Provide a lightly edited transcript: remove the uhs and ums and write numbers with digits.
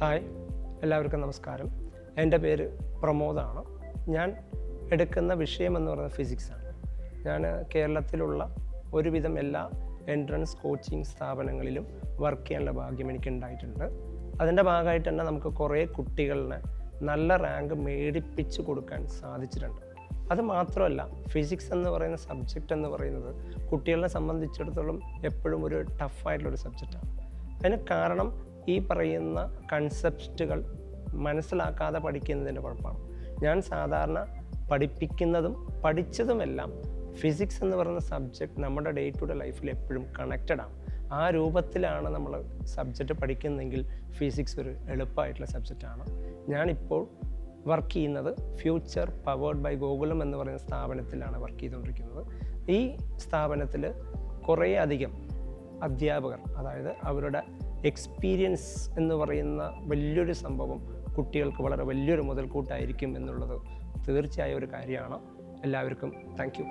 Hi, എല്ലാവർക്കും നമസ്കാരം. എൻ്റെ പേര് പ്രമോദാണ്. ഞാൻ എടുക്കുന്ന വിഷയം എന്ന് പറയുന്നത് ഫിസിക്സാണ്. ഞാൻ കേരളത്തിലുള്ള ഒരുവിധം എല്ലാ എൻട്രൻസ് കോച്ചിങ് സ്ഥാപനങ്ങളിലും വർക്ക് ചെയ്യാനുള്ള ഭാഗ്യം എനിക്ക് ഉണ്ടായിട്ടുണ്ട്. അതിൻ്റെ ഭാഗമായിട്ട് തന്നെ നമുക്ക് കുറേ കുട്ടികളെ നല്ല റാങ്ക് മേടിപ്പിച്ച് കൊടുക്കാൻ സാധിച്ചിട്ടുണ്ട്. അത് മാത്രമല്ല, ഫിസിക്സ് എന്ന് പറയുന്ന സബ്ജക്റ്റ് എന്ന് പറയുന്നത് കുട്ടികളെ സംബന്ധിച്ചിടത്തോളം എപ്പോഴും ഒരു ടഫായിട്ടുള്ളൊരു സബ്ജക്റ്റാണ്. അതിന് കാരണം ഈ പറയുന്ന കൺസെപ്റ്റുകൾ മനസ്സിലാക്കാതെ പഠിക്കുന്നതിൻ്റെ കുഴപ്പമാണ്. ഞാൻ സാധാരണ പഠിപ്പിക്കുന്നതും പഠിച്ചതുമെല്ലാം ഫിസിക്സ് എന്ന് പറയുന്ന സബ്ജക്റ്റ് നമ്മുടെ ഡേ ടു ഡേ ലൈഫിൽ എപ്പോഴും കണക്റ്റഡ് ആണ്. ആ രൂപത്തിലാണ് നമ്മൾ സബ്ജക്റ്റ് പഠിക്കുന്നതെങ്കിൽ ഫിസിക്സ് ഒരു എളുപ്പമായിട്ടുള്ള സബ്ജക്റ്റാണ്. ഞാനിപ്പോൾ വർക്ക് ചെയ്യുന്നത് ഫ്യൂച്ചർ പവേർഡ് ബൈ ഗോകുലം എന്ന് പറയുന്ന സ്ഥാപനത്തിലാണ് വർക്ക് ചെയ്തുകൊണ്ടിരിക്കുന്നത്. ഈ സ്ഥാപനത്തിൽ കുറേ അധികം അധ്യാപകർ, അതായത് അവരുടെ എക്സ്പീരിയൻസ് എന്ന് പറയുന്ന വലിയൊരു സംഭവം കുട്ടികൾക്ക് വളരെ വലിയൊരു മുതൽക്കൂട്ടായിരിക്കും എന്നുള്ളത് തീർച്ചയായും ഒരു കാര്യമാണ്. എല്ലാവർക്കും താങ്ക് യു.